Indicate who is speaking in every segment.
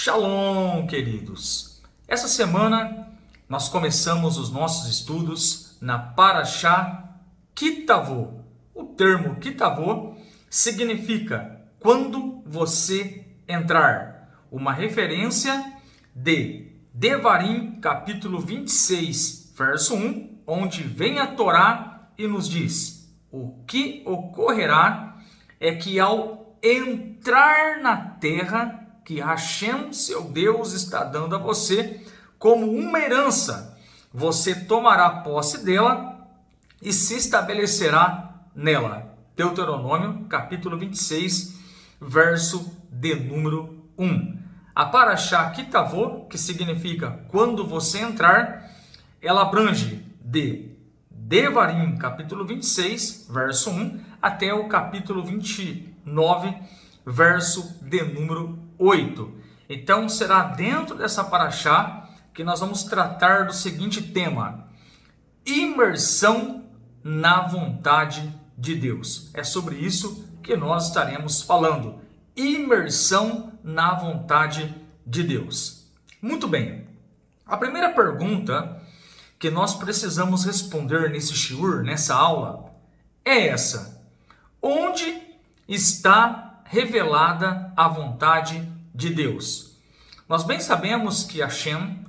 Speaker 1: Shalom, queridos! Essa semana nós começamos os nossos estudos na Parashá Kitavô. O termo Kitavô significa quando você entrar, uma referência de Devarim, capítulo 26, verso 1, onde vem a Torá e nos diz: o que ocorrerá é que ao entrar na terra que Hashem, seu Deus, está dando a você como uma herança, você tomará posse dela e se estabelecerá nela. Deuteronômio, capítulo 26, verso de número 1. A Parashá Kitavô, que significa quando você entrar, ela abrange de Devarim, capítulo 26, verso 1, até o capítulo 29, verso de número 8. Então, será dentro dessa Parashá que nós vamos tratar do seguinte tema: imersão na vontade de Deus. É sobre isso que nós estaremos falando. Imersão na vontade de Deus. Muito bem. A primeira pergunta que nós precisamos responder nesse shiur, nessa aula, é essa: onde está revelada a vontade de Deus? Nós bem sabemos que Hashem,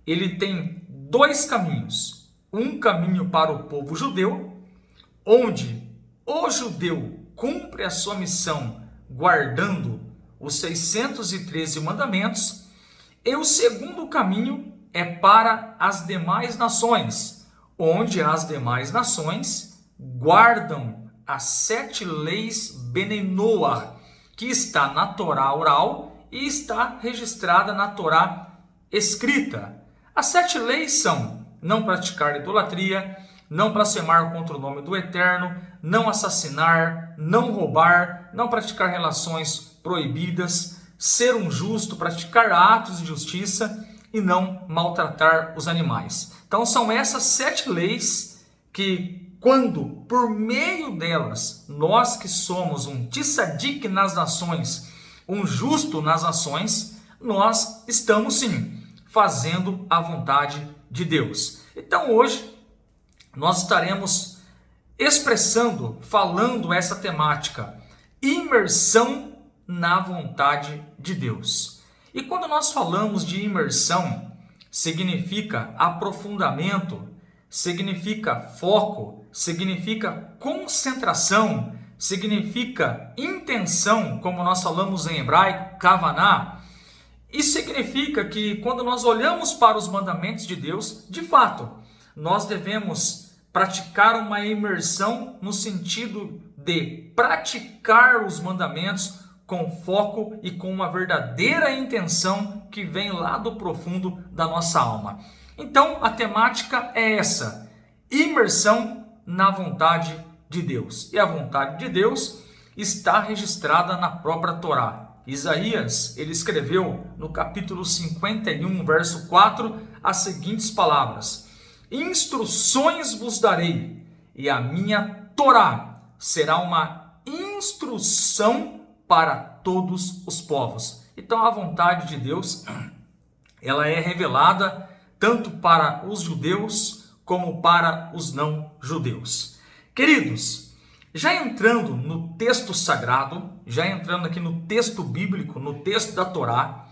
Speaker 1: ele tem dois caminhos. Um caminho para o povo judeu, onde o judeu cumpre a sua missão guardando os 613 mandamentos, e o segundo caminho é para as demais nações, onde as demais nações guardam as 7 leis Bnei Noach, que está na Torá oral e está registrada na Torá escrita. As 7 leis são: não praticar idolatria, não blasfemar contra o nome do Eterno, não assassinar, não roubar, não praticar relações proibidas, ser um justo, praticar atos de justiça e não maltratar os animais. Então são essas 7 leis que, quando por meio delas, nós que somos um tzadik nas nações, um justo nas nações, nós estamos sim fazendo a vontade de Deus. Então hoje nós estaremos expressando, falando essa temática, imersão na vontade de Deus. E quando nós falamos de imersão, significa aprofundamento, significa foco, significa concentração, significa intenção, como nós falamos em hebraico, kavaná. Isso significa que quando nós olhamos para os mandamentos de Deus, de fato, nós devemos praticar uma imersão no sentido de praticar os mandamentos com foco e com uma verdadeira intenção que vem lá do profundo da nossa alma. Então, a temática é essa: imersão na vontade de Deus. E a vontade de Deus está registrada na própria Torá. Isaías, ele escreveu no capítulo 51, verso 4, as seguintes palavras: instruções vos darei, e a minha Torá será uma instrução para todos os povos. Então a vontade de Deus, ela é revelada tanto para os judeus como para os não judeus. Queridos, já entrando no texto sagrado, já entrando aqui no texto bíblico, no texto da Torá,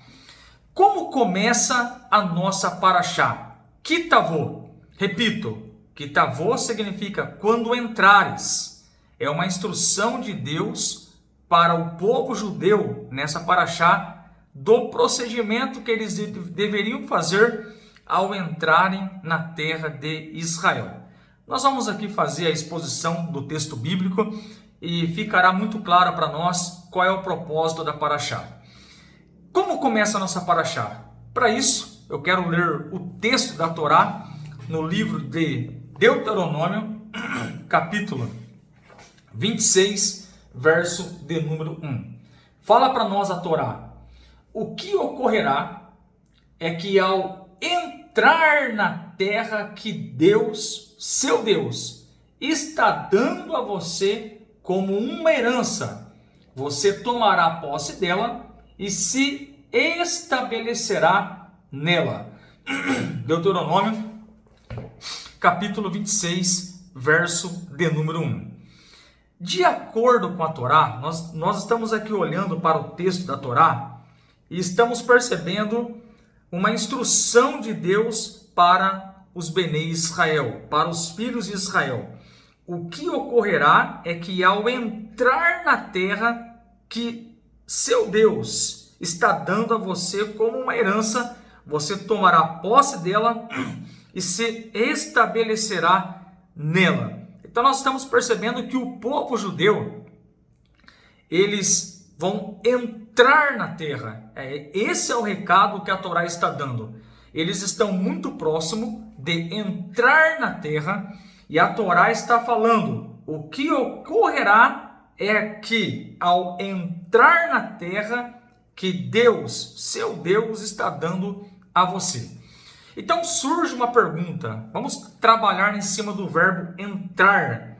Speaker 1: como começa a nossa Parashá? Kitavô. Repito, Kitavô significa quando entrares. É uma instrução de Deus para o povo judeu nessa Parashá do procedimento que eles deveriam fazer ao entrarem na terra de Israel. Nós vamos aqui fazer a exposição do texto bíblico e ficará muito claro para nós qual é o propósito da Parashá. Como começa a nossa Parashá? Para isso, eu quero ler o texto da Torá no livro de Deuteronômio, capítulo 26, verso de número 1. Fala para nós a Torá: o que ocorrerá é que ao entrar na terra que Deus, seu Deus, está dando a você como uma herança, você tomará posse dela e se estabelecerá nela. Deuteronômio, capítulo 26, verso de número 1. De acordo com a Torá, nós estamos aqui olhando para o texto da Torá e estamos percebendo uma instrução de Deus para os Benei Israel, para os filhos de Israel. O que ocorrerá é que ao entrar na terra que seu Deus está dando a você como uma herança, você tomará posse dela e se estabelecerá nela. Então nós estamos percebendo que o povo judeu, eles vão entrar na terra. Esse é o recado que a Torá está dando. Eles estão muito próximos de entrar na terra e a Torá está falando: o que ocorrerá é que ao entrar na terra que Deus, seu Deus, está dando a você. Então surge uma pergunta, vamos trabalhar em cima do verbo entrar,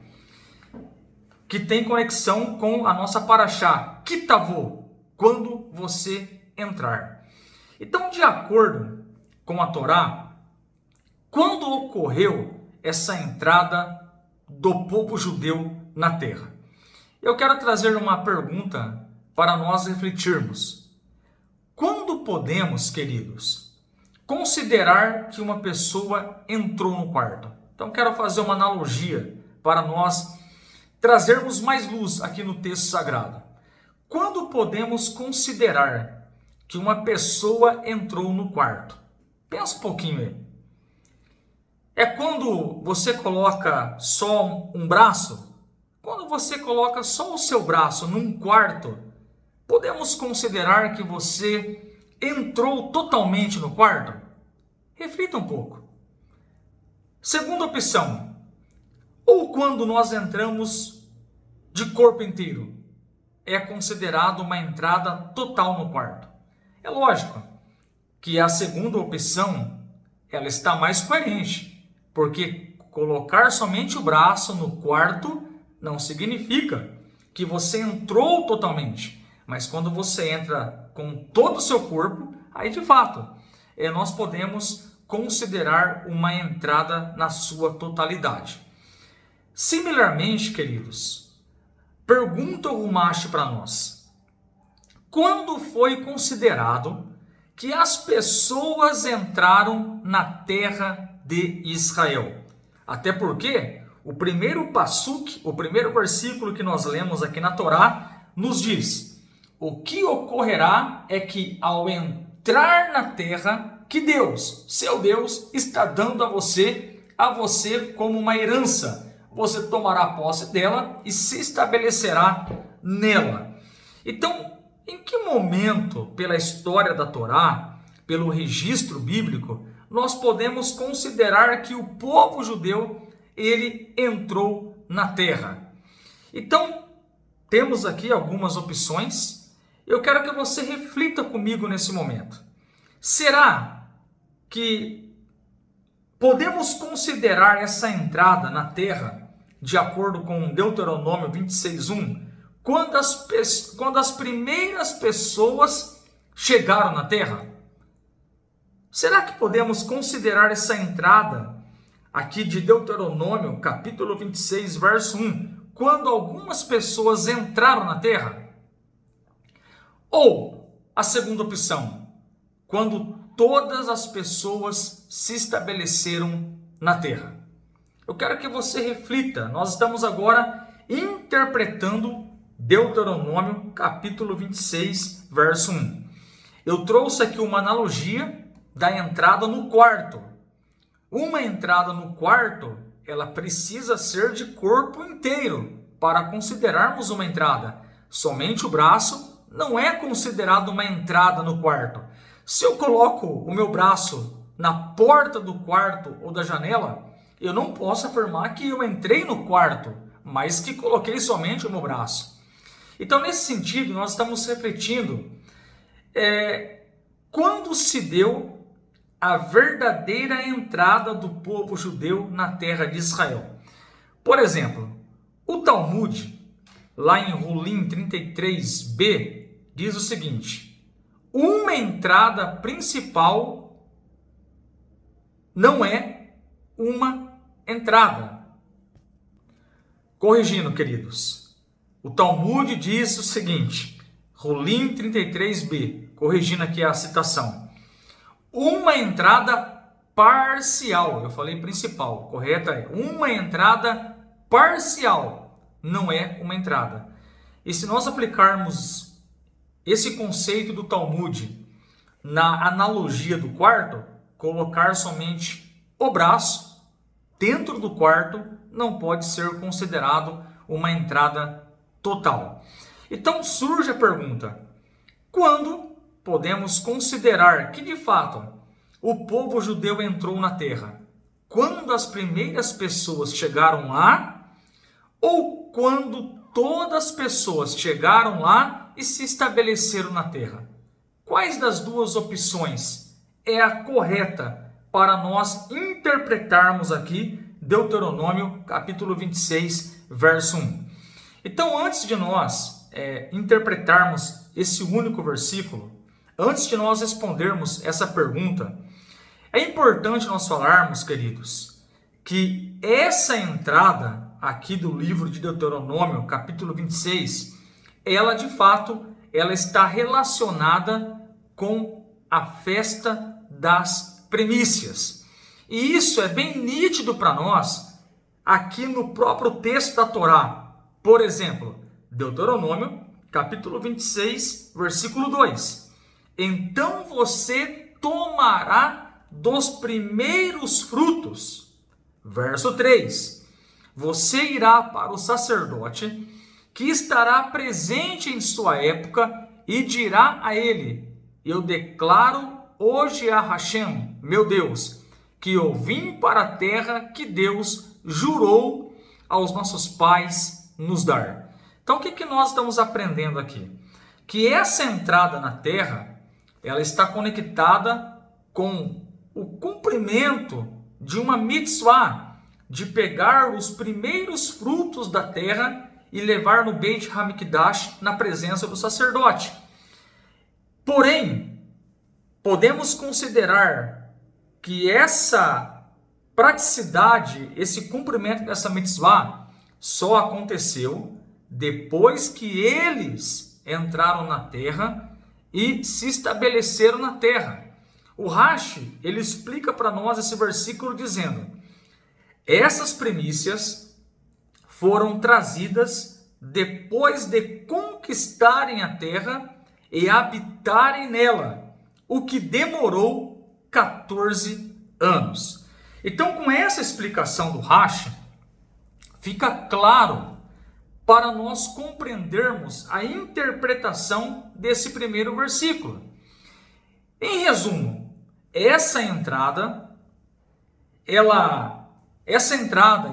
Speaker 1: que tem conexão com a nossa paraxá, kitavô, quando você entrar. Então, de acordo com a Torá, quando ocorreu essa entrada do povo judeu na terra? Eu quero trazer uma pergunta para nós refletirmos. Quando podemos, queridos, considerar que uma pessoa entrou no quarto? Então, quero fazer uma analogia para nós trazermos mais luz aqui no texto sagrado. Quando podemos considerar que uma pessoa entrou no quarto? Pensa um pouquinho aí. É quando você coloca só um braço? Quando você coloca só o seu braço num quarto, podemos considerar que você entrou totalmente no quarto? Reflita um pouco. Segunda opção, ou quando nós entramos de corpo inteiro, é considerado uma entrada total no quarto. É lógico que a segunda opção, ela está mais coerente, porque colocar somente o braço no quarto não significa que você entrou totalmente, mas quando você entra com todo o seu corpo, aí de fato, nós podemos considerar uma entrada na sua totalidade. Similarmente, queridos, pergunta o Rumache para nós: quando foi considerado que as pessoas entraram na terra de Israel? Até porque o primeiro passuk, o primeiro versículo que nós lemos aqui na Torá, nos diz: o que ocorrerá é que ao entrar na terra que Deus, seu Deus, está dando a você como uma herança, você tomará posse dela e se estabelecerá nela. Então, em que momento, pela história da Torá, pelo registro bíblico, nós podemos considerar que o povo judeu, ele entrou na terra? Então, temos aqui algumas opções. Eu quero que você reflita comigo nesse momento. Será que podemos considerar essa entrada na terra, de acordo com Deuteronômio 26:1, quando as primeiras pessoas chegaram na terra? Será que podemos considerar essa entrada aqui de Deuteronômio, capítulo 26, verso 1, quando algumas pessoas entraram na terra? Ou a segunda opção, quando todas as pessoas se estabeleceram na terra? Eu quero que você reflita. Nós estamos agora interpretando Deuteronômio, capítulo 26, verso 1. Eu trouxe aqui uma analogia da entrada no quarto. Uma entrada no quarto, ela precisa ser de corpo inteiro para considerarmos uma entrada. Somente o braço não é considerado uma entrada no quarto. Se eu coloco o meu braço na porta do quarto ou da janela, eu não posso afirmar que eu entrei no quarto, mas que coloquei somente o meu braço. Então, nesse sentido, nós estamos refletindo quando se deu a verdadeira entrada do povo judeu na terra de Israel. Por exemplo, o Talmud, lá em Rolim 33b, diz o seguinte: uma entrada principal não é uma entrada. Corrigindo, queridos, o Talmud diz o seguinte, Rolim 33b, corrigindo aqui a citação, uma entrada parcial, eu falei principal, correto é uma entrada parcial, não é uma entrada. E se nós aplicarmos esse conceito do Talmud na analogia do quarto, colocar somente o braço dentro do quarto não pode ser considerado uma entrada total. Então surge a pergunta, quando podemos considerar que de fato o povo judeu entrou na terra? Quando as primeiras pessoas chegaram lá ou quando todas as pessoas chegaram lá e se estabeleceram na terra? Quais das duas opções é a correta para nós interpretarmos aqui Deuteronômio capítulo 26, verso 1? Então, antes de nós interpretarmos esse único versículo, antes de nós respondermos essa pergunta, é importante nós falarmos, queridos, que essa entrada aqui do livro de Deuteronômio, capítulo 26, ela de fato, ela está relacionada com a festa das primícias. E isso é bem nítido para nós aqui no próprio texto da Torá. Por exemplo, Deuteronômio, capítulo 26, versículo 2. Então você tomará dos primeiros frutos. Verso 3. Você irá para o sacerdote que estará presente em sua época e dirá a ele: eu declaro hoje a Hashem, meu Deus, que eu vim para a terra que Deus jurou aos nossos pais nos dar. Então o que nós estamos aprendendo aqui? Que essa entrada na terra, ela está conectada com o cumprimento de uma mitzvah, de pegar os primeiros frutos da terra e levar no Beit HaMikdash na presença do sacerdote. Porém, podemos considerar que essa praticidade, esse cumprimento dessa mitzvah, só aconteceu depois que eles entraram na terra e se estabeleceram na terra. O Rashi, ele explica para nós esse versículo dizendo: essas primícias foram trazidas depois de conquistarem a terra e habitarem nela, o que demorou 14 anos. Então, com essa explicação do Rashi, fica claro para nós compreendermos a interpretação desse primeiro versículo. Em resumo, essa entrada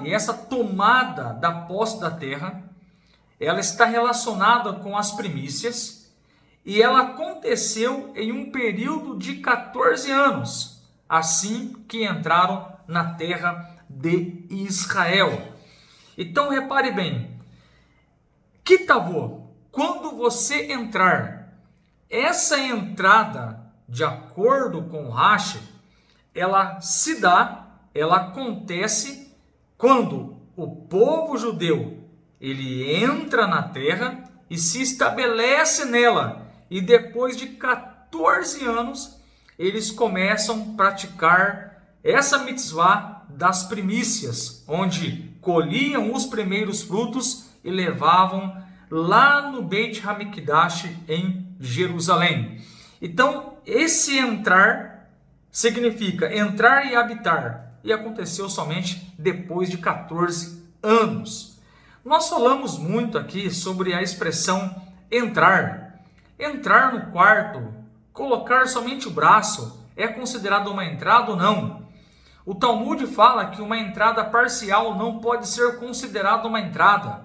Speaker 1: e essa tomada da posse da terra, ela está relacionada com as primícias e ela aconteceu em um período de 14 anos, assim que entraram na terra de Israel. Então repare bem, Kitavô, quando você entrar, essa entrada, de acordo com o Rashi, ela acontece quando o povo judeu, ele entra na terra e se estabelece nela, e depois de 14 anos, eles começam a praticar essa mitzvah das primícias, onde colhiam os primeiros frutos e levavam lá no Beit HaMikdash em Jerusalém. Então, esse entrar significa entrar e habitar, e aconteceu somente depois de 14 anos. Nós falamos muito aqui sobre a expressão entrar. Entrar no quarto, colocar somente o braço, é considerado uma entrada ou não? O Talmud fala que uma entrada parcial não pode ser considerada uma entrada.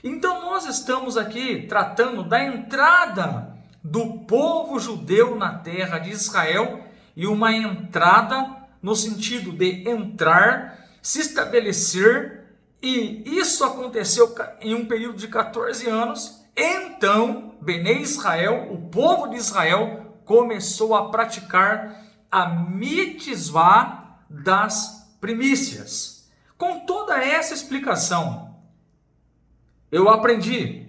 Speaker 1: Então nós estamos aqui tratando da entrada do povo judeu na terra de Israel, e uma entrada no sentido de entrar, se estabelecer, e isso aconteceu em um período de 14 anos. Então, Bnei Israel, o povo de Israel, começou a praticar a mitzvah das primícias. Com toda essa explicação, eu aprendi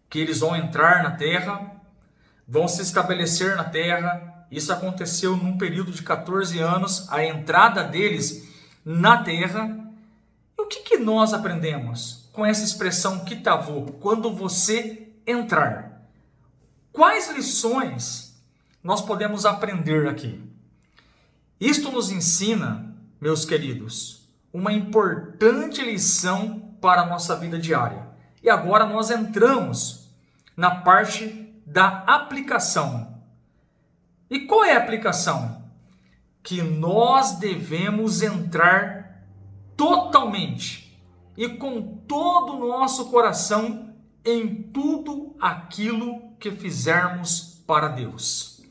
Speaker 1: que eles vão entrar na terra, vão se estabelecer na terra. Isso aconteceu num período de 14 anos, a entrada deles na terra. E o que nós aprendemos com essa expressão kitavô, quando você entrar? Quais lições nós podemos aprender aqui? Isto nos ensina, meus queridos, uma importante lição para a nossa vida diária. E agora nós entramos na parte da aplicação. E qual é a aplicação? Que nós devemos entrar totalmente e com todo o nosso coração em tudo aquilo que fizermos para Deus.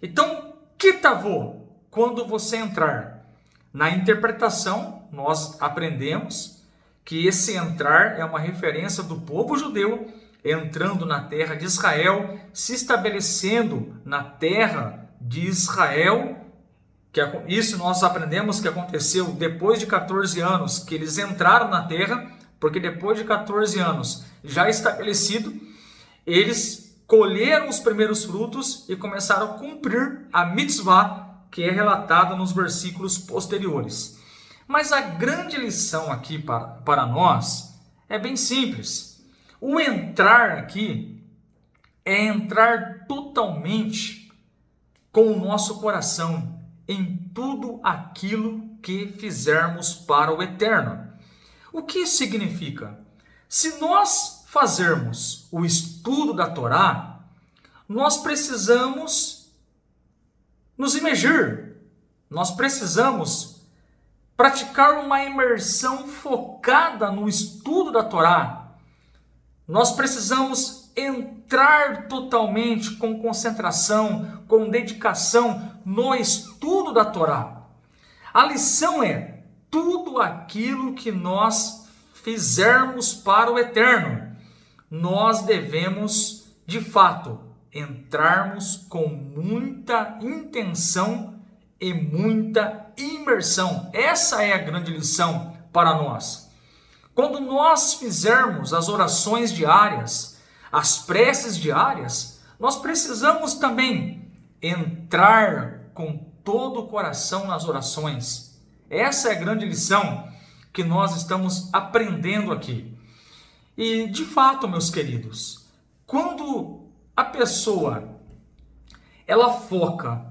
Speaker 1: Então, kitavô, quando você entrar. Na interpretação, nós aprendemos que esse entrar é uma referência do povo judeu entrando na terra de Israel, se estabelecendo na terra de Israel. Isso nós aprendemos que aconteceu depois de 14 anos que eles entraram na terra, porque depois de 14 anos já estabelecido, eles colheram os primeiros frutos e começaram a cumprir a mitzvah que é relatada nos versículos posteriores. Mas a grande lição aqui para nós é bem simples. O entrar aqui é entrar totalmente com o nosso coração em tudo aquilo que fizermos para o eterno. O que isso significa? Se nós fazermos o estudo da Torá, nós precisamos nos imergir, nós precisamos praticar uma imersão focada no estudo da Torá. Nós precisamos entrar totalmente com concentração, com dedicação no estudo da Torá. A lição é tudo aquilo que nós fizermos para o eterno, nós devemos, de fato, entrarmos com muita intenção e muita imersão. Essa é a grande lição para nós. Quando nós fizermos as orações diárias, as preces diárias, nós precisamos também entrar com todo o coração nas orações. Essa é a grande lição que nós estamos aprendendo aqui. E, de fato, meus queridos, quando a pessoa ela foca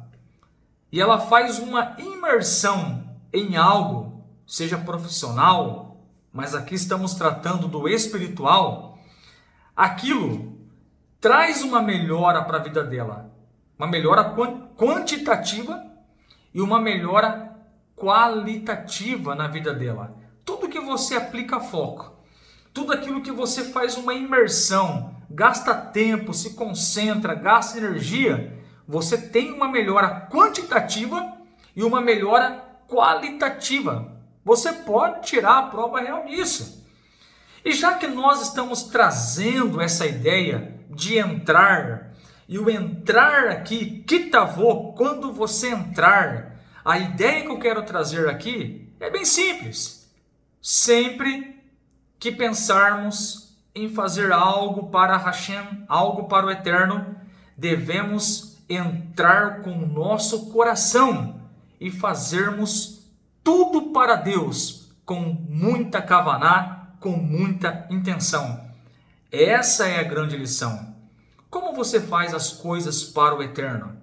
Speaker 1: e ela faz uma imersão em algo, seja profissional, mas aqui estamos tratando do espiritual, aquilo traz uma melhora para a vida dela, uma melhora quantitativa e uma melhora qualitativa na vida dela. Tudo que você aplica foco, tudo aquilo que você faz uma imersão, gasta tempo, se concentra, gasta energia, você tem uma melhora quantitativa e uma melhora qualitativa. Você pode tirar a prova real disso. E já que nós estamos trazendo essa ideia de entrar, e o entrar aqui, kitavô, quando você entrar, a ideia que eu quero trazer aqui é bem simples. Sempre que pensarmos em fazer algo para Hashem, algo para o Eterno, devemos entrar com o nosso coração e fazermos tudo para Deus com muita kavaná, com muita intenção. Essa é a grande lição. Como você faz as coisas para o Eterno?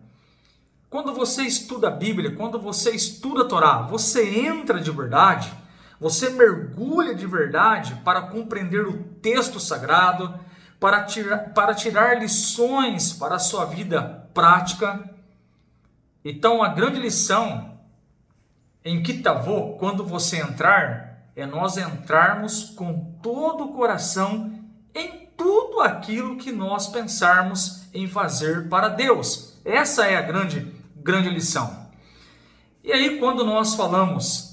Speaker 1: Quando você estuda a Bíblia, quando você estuda a Torá, você entra de verdade, você mergulha de verdade para compreender o texto sagrado, para tirar lições para a sua vida prática. Então, a grande lição em kitavô, quando você entrar, é nós entrarmos com todo o coração em tudo aquilo que nós pensarmos em fazer para Deus. Essa é a grande lição. E aí, quando nós falamos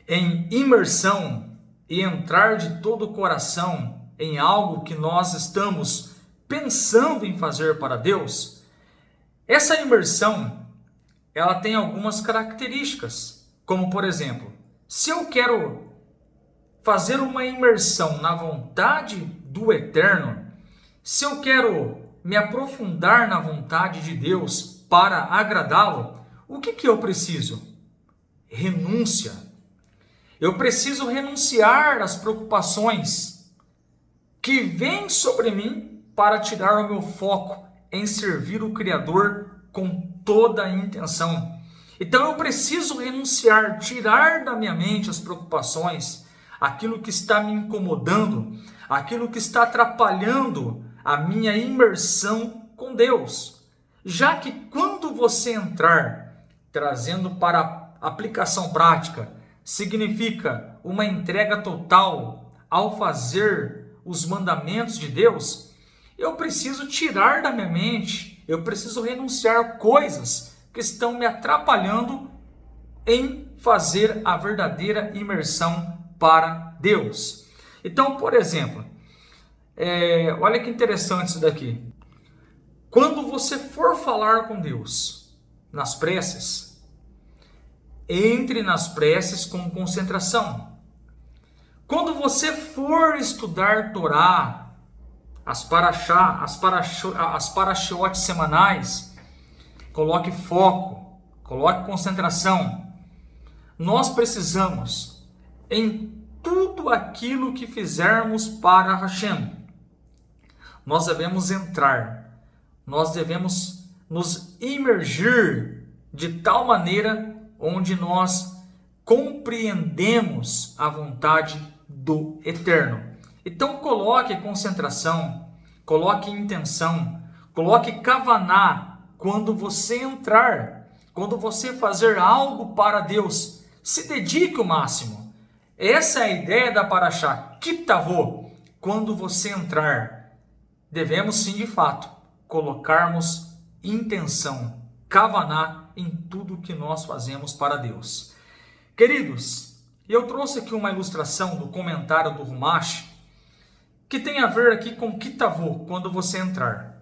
Speaker 1: em imersão e entrar de todo o coração em algo que nós estamos pensando em fazer para Deus, Essa imersão, ela tem algumas características, como por exemplo, se eu quero fazer uma imersão na vontade do Eterno, se eu quero me aprofundar na vontade de Deus para agradá-lo, o que eu preciso? Renúncia. Eu preciso renunciar às preocupações que vêm sobre mim para tirar o meu foco em servir o Criador com toda a intenção. Então eu preciso renunciar, tirar da minha mente as preocupações, aquilo que está me incomodando, aquilo que está atrapalhando a minha imersão com Deus. Já que quando você entrar, trazendo para aplicação prática, significa uma entrega total ao fazer os mandamentos de Deus, eu preciso tirar da minha mente, eu preciso renunciar coisas que estão me atrapalhando em fazer a verdadeira imersão para Deus. Então, por exemplo, olha que interessante isso daqui. Quando você for falar com Deus nas preces, entre nas preces com concentração. Quando você for estudar Torá, as parashiot semanais, coloque foco, coloque concentração. Nós precisamos, em tudo aquilo que fizermos para Hashem, nós devemos entrar, nós devemos nos imergir de tal maneira onde nós compreendemos a vontade do Eterno. Então coloque concentração, coloque intenção, coloque kavaná quando você entrar, quando você fazer algo para Deus, se dedique o máximo. Essa é a ideia da Parashá Kitavô. Quando você entrar, devemos sim de fato colocarmos intenção, kavaná em tudo que nós fazemos para Deus. Queridos, eu trouxe aqui uma ilustração do comentário do Rumash, que tem a ver aqui com Kitavô, quando você entrar.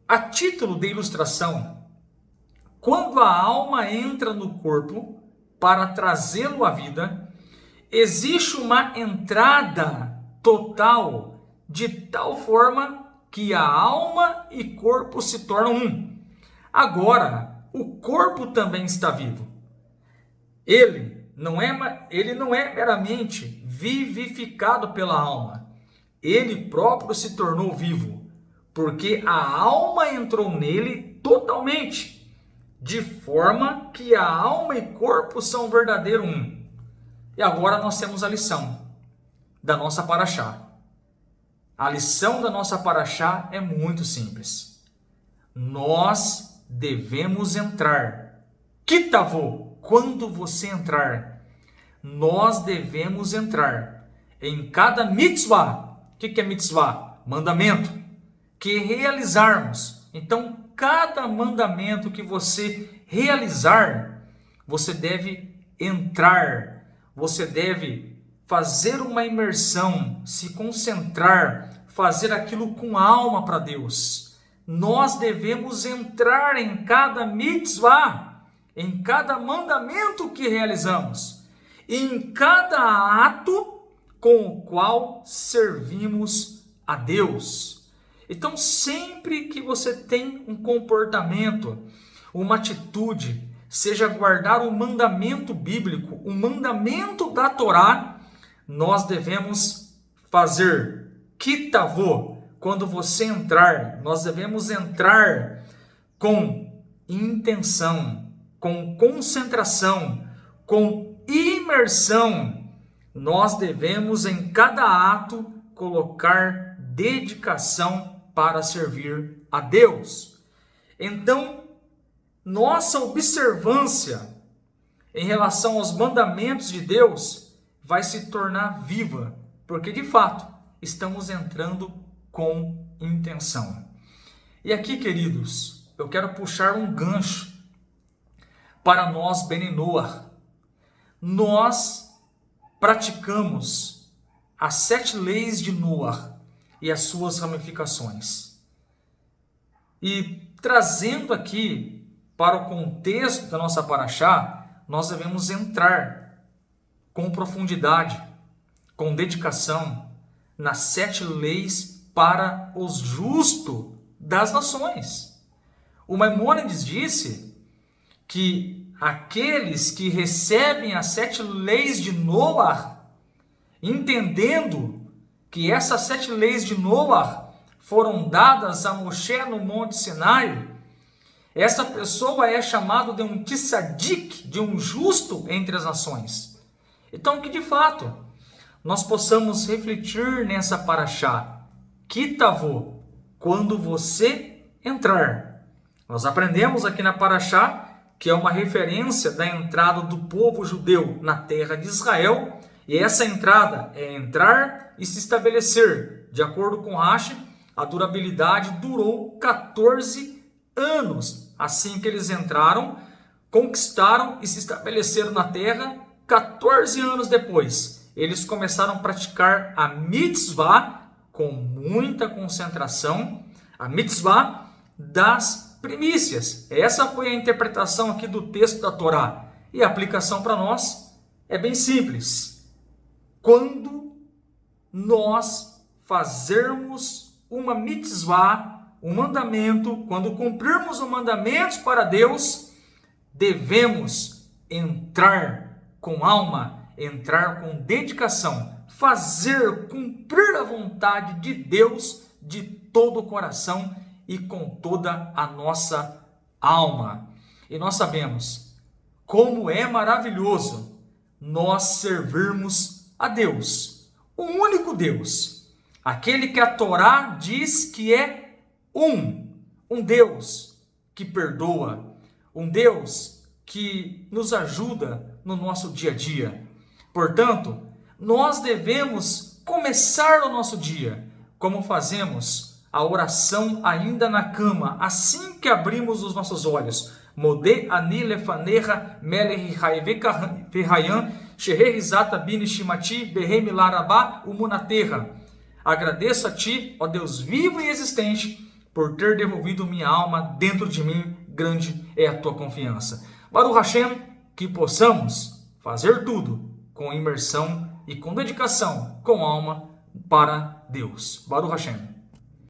Speaker 1: A título de ilustração, quando a alma entra no corpo para trazê-lo à vida, existe uma entrada total, de tal forma que a alma e corpo se tornam um. Agora, o corpo também está vivo. Ele não é meramente vivificado pela alma. Ele próprio se tornou vivo, porque a alma entrou nele totalmente, de forma que a alma e corpo são verdadeiro um. E agora nós temos a lição da nossa Parashá. A lição da nossa Parashá é muito simples. Nós devemos entrar. Kitavô, quando você entrar, nós devemos entrar em cada mitzvah. O que é mitzvah? Mandamento. Que realizarmos. Então, cada mandamento que você realizar, você deve entrar. Você deve fazer uma imersão, se concentrar, fazer aquilo com alma para Deus. Nós devemos entrar em cada mitzvah, em cada mandamento que realizamos, em cada ato com o qual servimos a Deus. Então, sempre que você tem um comportamento, uma atitude, seja guardar um mandamento bíblico, um mandamento da Torá, nós devemos fazer Kitavô. Quando você entrar, nós devemos entrar com intenção, com concentração, com imersão. Nós devemos em cada ato colocar dedicação para servir a Deus. Então, nossa observância em relação aos mandamentos de Deus vai se tornar viva, porque de fato estamos entrando com intenção. E aqui, queridos, eu quero puxar um gancho para nós, Bnei Noach. Nós praticamos as 7 leis de Noach e as suas ramificações. E trazendo aqui para o contexto da nossa paraxá, nós devemos entrar com profundidade, com dedicação, nas 7 leis para os justos das nações. O Maimônides disse que aqueles que recebem as 7 leis de Noah, entendendo que essas 7 leis de Noah foram dadas a Moshe no Monte Sinai, essa pessoa é chamada de um tzadik, de um justo entre as nações. Então, que de fato nós possamos refletir nessa paraxá, Kitavô, quando você entrar. Nós aprendemos aqui na paraxá que é uma referência da entrada do povo judeu na terra de Israel, e essa entrada é entrar e se estabelecer. De acordo com Rashi, a durabilidade durou 14 anos. Assim que eles entraram, conquistaram e se estabeleceram na terra, 14 anos depois, eles começaram a praticar a mitzvah com muita concentração, a mitzvah das primícias. Essa foi a interpretação aqui do texto da Torá. E a aplicação para nós é bem simples. Quando nós fazermos uma mitzvah, um mandamento, quando cumprirmos os mandamentos para Deus, devemos entrar com alma, entrar com dedicação, fazer, cumprir a vontade de Deus de todo o coração e com toda a nossa alma. E nós sabemos como é maravilhoso nós servirmos a Deus, o único Deus, aquele que a Torá diz que é um Deus que perdoa, um Deus que nos ajuda no nosso dia a dia. Portanto, nós devemos começar o nosso dia como fazemos a oração ainda na cama, assim que abrimos os nossos olhos. Modé ani lefanecha melech vehayan sheherizata binishimati behem larabá umunaterra. Agradeço a ti, ó Deus vivo e existente, por ter devolvido minha alma dentro de mim, grande é a tua confiança. Baruch Hashem, que possamos fazer tudo com imersão e com dedicação, com alma para Deus. Baruch Hashem.